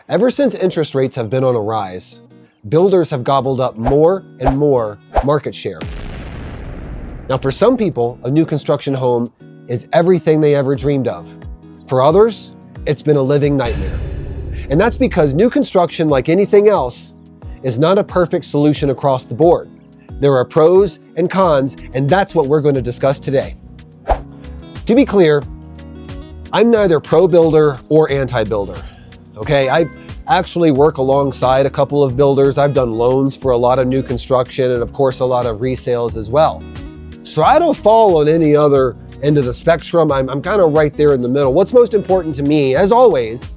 Ever since interest rates have been on a rise, builders have gobbled up more and more market share. Now, for some people, a new construction home is everything they ever dreamed of. For others, it's been a living nightmare. And that's because new construction, like anything else, is not a perfect solution across the board. There are pros and cons, and that's what we're going to discuss today. To be clear, I'm neither pro-builder or anti-builder. Okay, I actually work alongside a couple of builders. I've done loans for a lot of new construction and of course a lot of resales as well. So I don't fall on any other end of the spectrum. I'm kind of right there in the middle. What's most important to me, as always,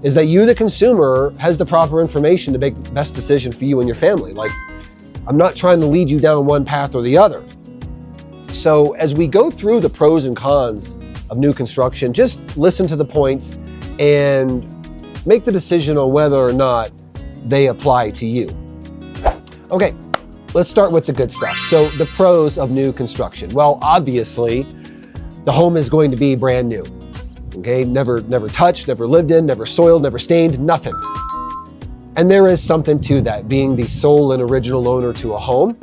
is that you, the consumer, has the proper information to make the best decision for you and your family. Like, I'm not trying to lead you down one path or the other. So as we go through the pros and cons of new construction, just listen to the points and make the decision on whether or not they apply to you. Okay, let's start with the good stuff. So the pros of new construction. Well, obviously, the home is going to be brand new. Okay, never touched, never lived in, never soiled, never stained, nothing. And there is something to that, being the sole and original owner to a home.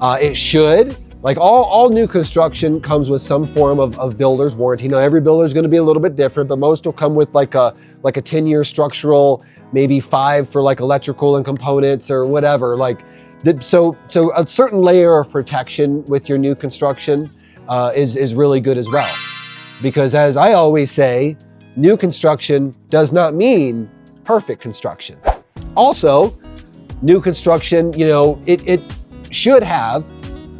It should, like all new construction comes with some form of builder's warranty. Now, every builder is going to be a little bit different, but most will come with like a 10-year structural, maybe 5 for like electrical and components or whatever. So a certain layer of protection with your new construction is really good as well. Because as I always say, new construction does not mean perfect construction. Also, new construction, it should have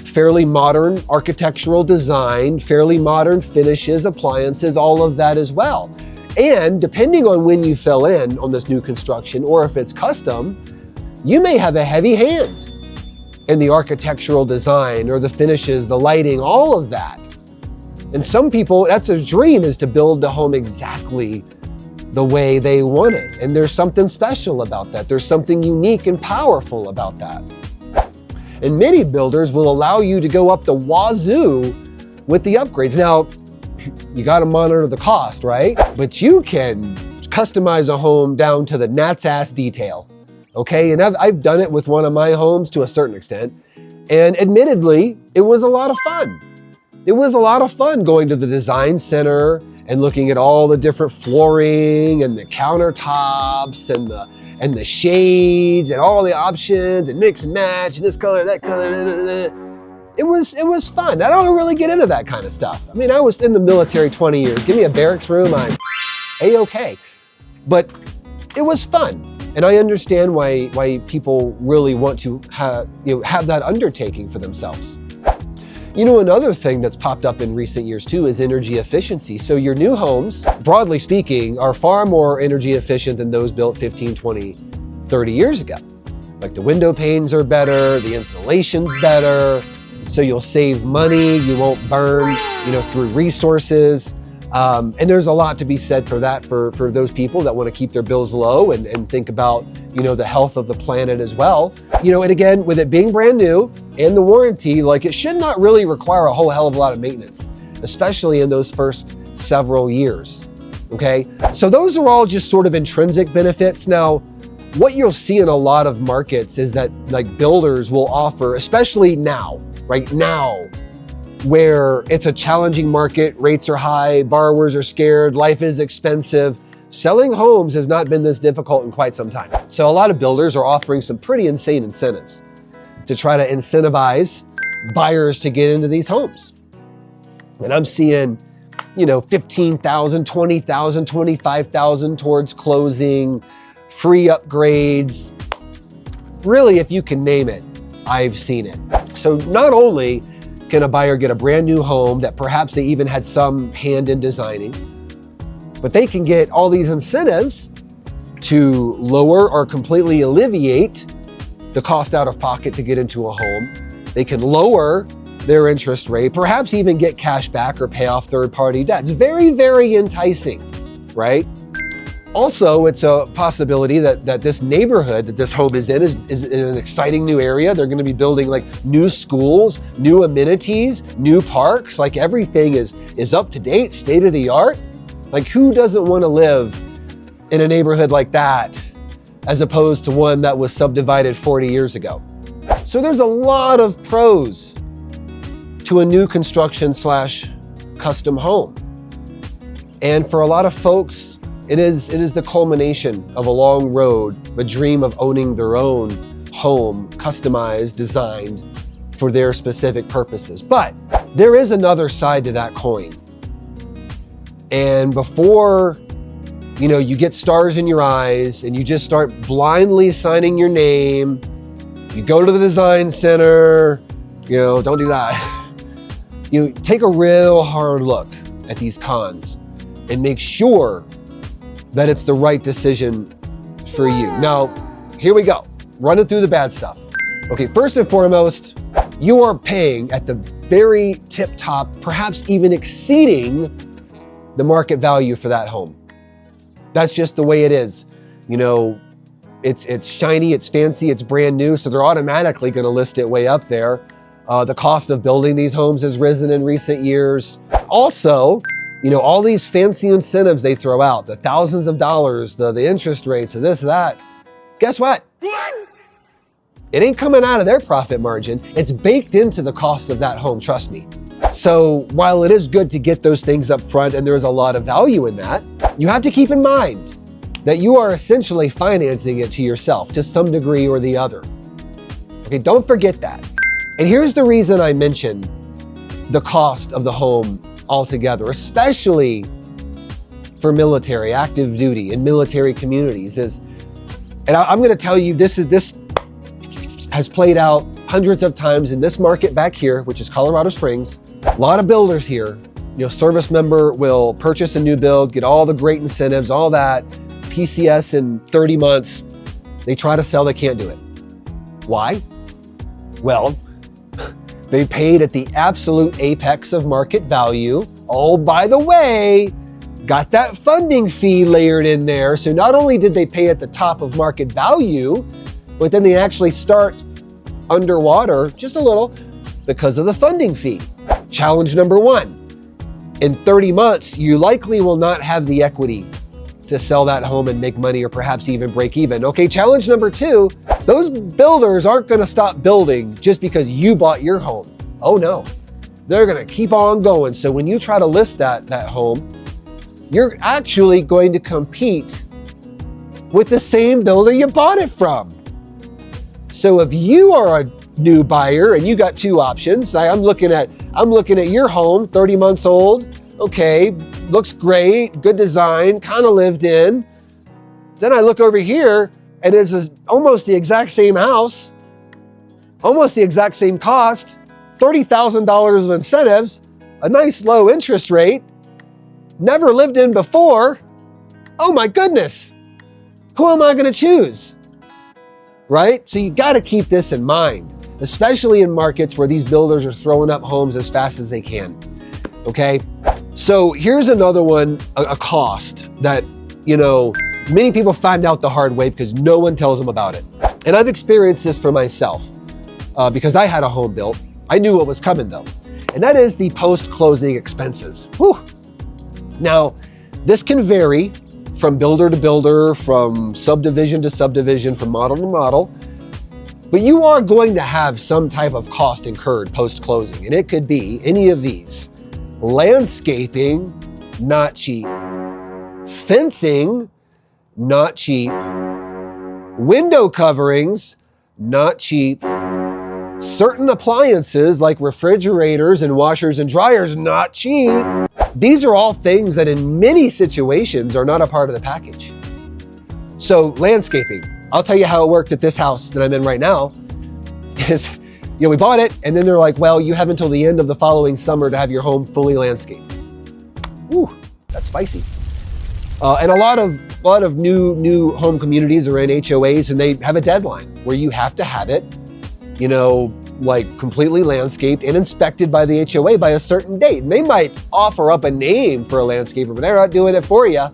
fairly modern architectural design, fairly modern finishes, appliances, all of that as well. And depending on when you fell in on this new construction, or if it's custom, you may have a heavy hand in the architectural design or the finishes, the lighting, all of that. And some people, that's a dream, is to build the home exactly the way they want it. And there's something special about that. There's something unique and powerful about that. And many builders will allow you to go up the wazoo with the upgrades. Now, you got to monitor the cost, right? But you can customize a home down to the gnat's ass detail, okay? And I've done it with one of my homes to a certain extent. And admittedly, it was a lot of fun. It was a lot of fun going to the design center and looking at all the different flooring and the countertops and the shades and all the options and mix and match and this color, that color. It was fun. I don't really get into that kind of stuff. I mean, I was in the military 20 years. Give me a barracks room, I'm A-okay. But it was fun. And I understand why people really want to have that undertaking for themselves. Another thing that's popped up in recent years too is energy efficiency. So your new homes, broadly speaking, are far more energy efficient than those built 15, 20, 30 years ago. Like the window panes are better, the insulation's better, so you'll save money, you won't burn, through resources. And there's a lot to be said for that, for those people that want to keep their bills low and think about, the health of the planet as well. And again, with it being brand new and the warranty, it should not really require a whole hell of a lot of maintenance, especially in those first several years, okay? So those are all just sort of intrinsic benefits. Now, what you'll see in a lot of markets is that builders will offer, especially now, right now, where it's a challenging market, rates are high, borrowers are scared, life is expensive. Selling homes has not been this difficult in quite some time. So a lot of builders are offering some pretty insane incentives to try to incentivize buyers to get into these homes. And I'm seeing, $15,000, $20,000, $25,000 towards closing, free upgrades. Really, if you can name it, I've seen it. So not only can a buyer get a brand new home that perhaps they even had some hand in designing, but they can get all these incentives to lower or completely alleviate the cost out of pocket to get into a home. They can lower their interest rate, perhaps even get cash back or pay off third-party debt. It's very, very enticing, right? Also, it's a possibility that this neighborhood that this home is in an exciting new area. They're going to be building new schools, new amenities, new parks. Everything is up to date, state of the art. Who doesn't want to live in a neighborhood like that as opposed to one that was subdivided 40 years ago. So there's a lot of pros to a new construction / custom home. And for a lot of folks, it is the culmination of a long road, a dream of owning their own home, customized, designed for their specific purposes. But there is another side to that coin. And before, you get stars in your eyes and you just start blindly signing your name, you go to the design center, don't do that. You take a real hard look at these cons and make sure that it's the right decision for you. Now, here we go. Running through the bad stuff. Okay, first and foremost, you are paying at the very tip top, perhaps even exceeding the market value for that home. That's just the way it is. It's shiny, it's fancy, it's brand new, so they're automatically gonna list it way up there. The cost of building these homes has risen in recent years. Also, all these fancy incentives they throw out, the thousands of dollars, the interest rates, this, that. Guess what? It ain't coming out of their profit margin. It's baked into the cost of that home, trust me. So while it is good to get those things up front and there's a lot of value in that, you have to keep in mind that you are essentially financing it to yourself to some degree or the other. Okay, don't forget that. And here's the reason I mentioned the cost of the home altogether, especially for military, active duty, and military communities and I'm gonna tell you, this has played out hundreds of times in this market back here, which is Colorado Springs. A lot of builders here, service member will purchase a new build, get all the great incentives, all that, PCS in 30 months. They try to sell, they can't do it. Why? Well, they paid at the absolute apex of market value. Oh, by the way, got that funding fee layered in there. So not only did they pay at the top of market value, but then they actually start underwater just a little because of the funding fee. Challenge number one, in 30 months, you likely will not have the equity to sell that home and make money or perhaps even break even. Okay, challenge number two, those builders aren't gonna stop building just because you bought your home. Oh no, they're gonna keep on going. So when you try to list that home, you're actually going to compete with the same builder you bought it from. So if you are a new buyer and you got two options, I'm looking at your home, 30 months old, okay, looks great, good design, kind of lived in. Then I look over here and it's almost the exact same house, almost the exact same cost, $30,000 of incentives, a nice low interest rate, never lived in before. Oh my goodness, who am I gonna choose? Right? So you gotta keep this in mind, especially in markets where these builders are throwing up homes as fast as they can, okay? So here's another one, a cost that, many people find out the hard way because no one tells them about it. And I've experienced this for myself because I had a home built. I knew what was coming though, and that is the post-closing expenses. Whew. Now, this can vary from builder to builder, from subdivision to subdivision, from model to model, but you are going to have some type of cost incurred post-closing, and it could be any of these. Landscaping, not cheap. Fencing, not cheap. Window coverings, not cheap. Certain appliances like refrigerators and washers and dryers, not cheap. These are all things that in many situations are not a part of the package. So landscaping, I'll tell you how it worked at this house that I'm in right now is, we bought it and then they're like, well, you have until the end of the following summer to have your home fully landscaped. Ooh, that's spicy. And a lot of new home communities are in HOAs and they have a deadline where you have to have it, like completely landscaped and inspected by the HOA by a certain date. And they might offer up a name for a landscaper, but they're not doing it for you.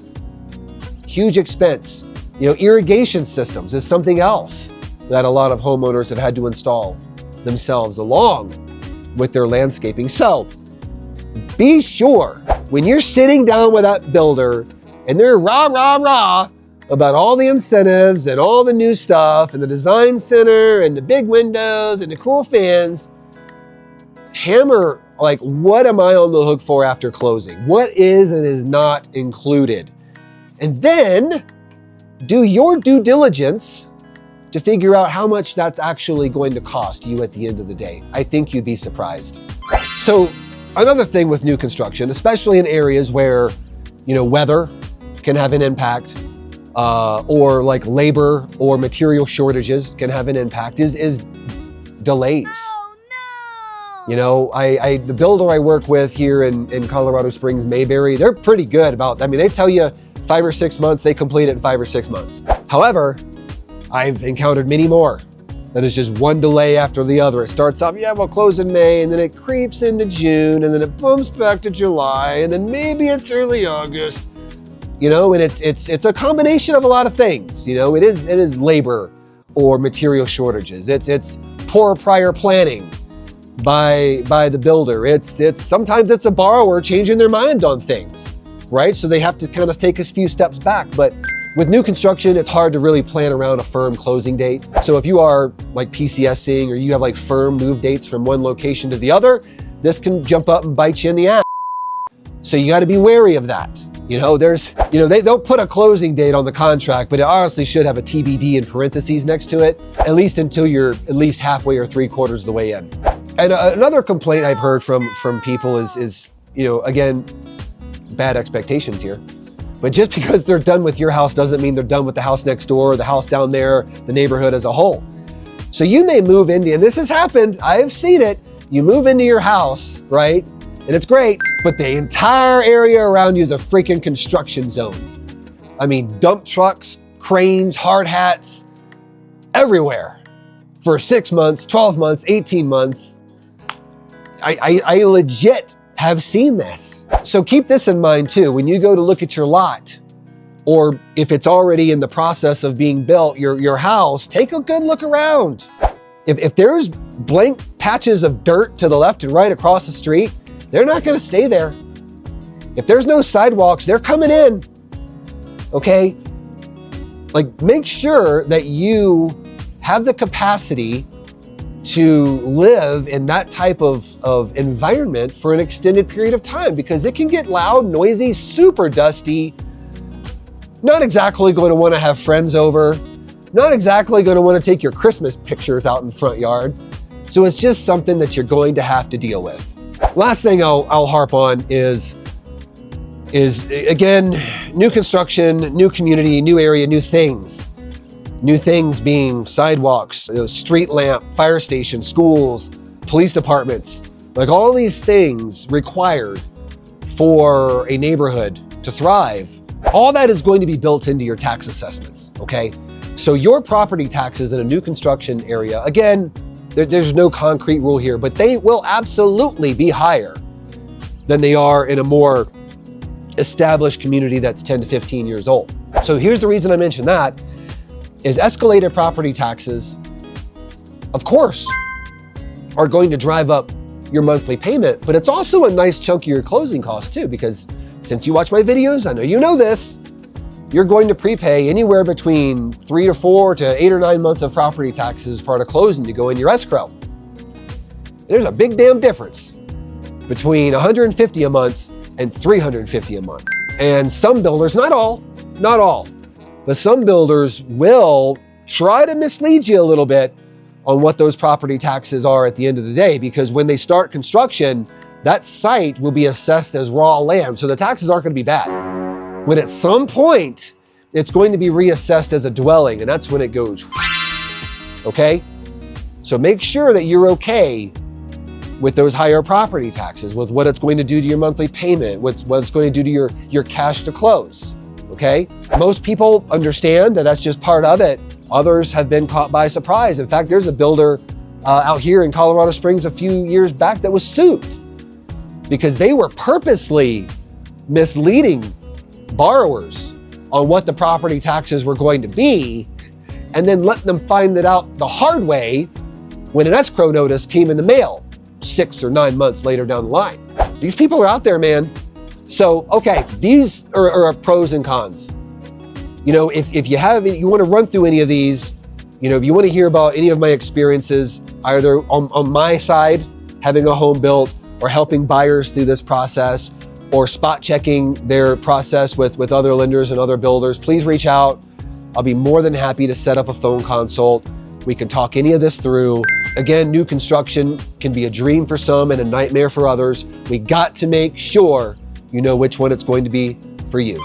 Huge expense. Irrigation systems is something else that a lot of homeowners have had to install themselves along with their landscaping. So be sure when you're sitting down with that builder and they're rah, rah, rah about all the incentives and all the new stuff and the design center and the big windows and the cool fans. Hammer, like, what am I on the hook for after closing? What is and is not included? And then do your due diligence to figure out how much that's actually going to cost you at the end of the day. I think you'd be surprised. So another thing with new construction, especially in areas where, weather can have an impact, or like labor or material shortages can have an impact, is delays. Oh, no. The builder I work with here in Colorado Springs, Mayberry, they're pretty good about, they tell you 5 or 6 months, they complete it in 5 or 6 months. However, I've encountered many more. And it's just one delay after the other. It starts off, we'll close in May, and then it creeps into June, and then it bumps back to July, and then maybe it's early August. And it's a combination of a lot of things. It is labor or material shortages. It's poor prior planning by the builder. Sometimes it's a borrower changing their mind on things, right? So they have to kind of take a few steps back. But with new construction, it's hard to really plan around a firm closing date. So if you are like PCSing or you have like firm move dates from one location to the other, this can jump up and bite you in the ass. So you got to be wary of that. They'll put a closing date on the contract, but it honestly should have a TBD in parentheses next to it, at least until you're at least halfway or 3/4 of the way in. And another complaint I've heard from people is again, bad expectations here. But just because they're done with your house doesn't mean they're done with the house next door, the house down there, the neighborhood as a whole. So you may move into, and this has happened, I've seen it, you move into your house, right? And it's great, but the entire area around you is a freaking construction zone. Dump trucks, cranes, hard hats, everywhere for 6 months, 12 months, 18 months. I legit have seen this. So keep this in mind too. When you go to look at your lot, or if it's already in the process of being built, your house, take a good look around. If there's blank patches of dirt to the left and right across the street, they're not gonna stay there. If there's no sidewalks, they're coming in, okay? Like, make sure that you have the capacity to live in that type of environment for an extended period of time, because it can get loud, noisy, super dusty. Not exactly going to want to have friends over. Not exactly going to want to take your Christmas pictures out in the front yard. So it's just something that you're going to have to deal with. Last thing I'll harp on is again, new construction, new community, new area, new things. New things being sidewalks, street lamp, fire stations, schools, police departments, like all these things required for a neighborhood to thrive. All that is going to be built into your tax assessments, okay? So your property taxes in a new construction area, again, there's no concrete rule here, but they will absolutely be higher than they are in a more established community that's 10 to 15 years old. So here's the reason I mention that. Is escalated property taxes, of course, are going to drive up your monthly payment, but it's also a nice chunk of your closing costs too, because since you watch my videos, I know you know this, you're going to prepay anywhere between 3 to 4 to 8 or 9 months of property taxes as part of closing to go in your escrow. And there's a big damn difference between $150 a month and $350 a month. And some builders, not all, but some builders will try to mislead you a little bit on what those property taxes are at the end of the day, because when they start construction, that site will be assessed as raw land. So the taxes aren't going to be bad. When at some point, it's going to be reassessed as a dwelling, and that's when it goes, okay? So make sure that you're okay with those higher property taxes, with what it's going to do to your monthly payment, what it's going to do to your cash to close. Okay? Most people understand that that's just part of it. Others have been caught by surprise. In fact, there's a builder out here in Colorado Springs a few years back that was sued because they were purposely misleading borrowers on what the property taxes were going to be, and then letting them find it out the hard way when an escrow notice came in the mail 6 or 9 months later down the line. These people are out there, man. So, okay, these are pros and cons. You know, if you want to run through any of these, you know, if you want to hear about any of my experiences, either on my side, having a home built, or helping buyers through this process, or spot checking their process with other lenders and other builders, please reach out. I'll be more than happy to set up a phone consult. We can talk any of this through. Again, new construction can be a dream for some and a nightmare for others. We got to make sure you know which one it's going to be for you.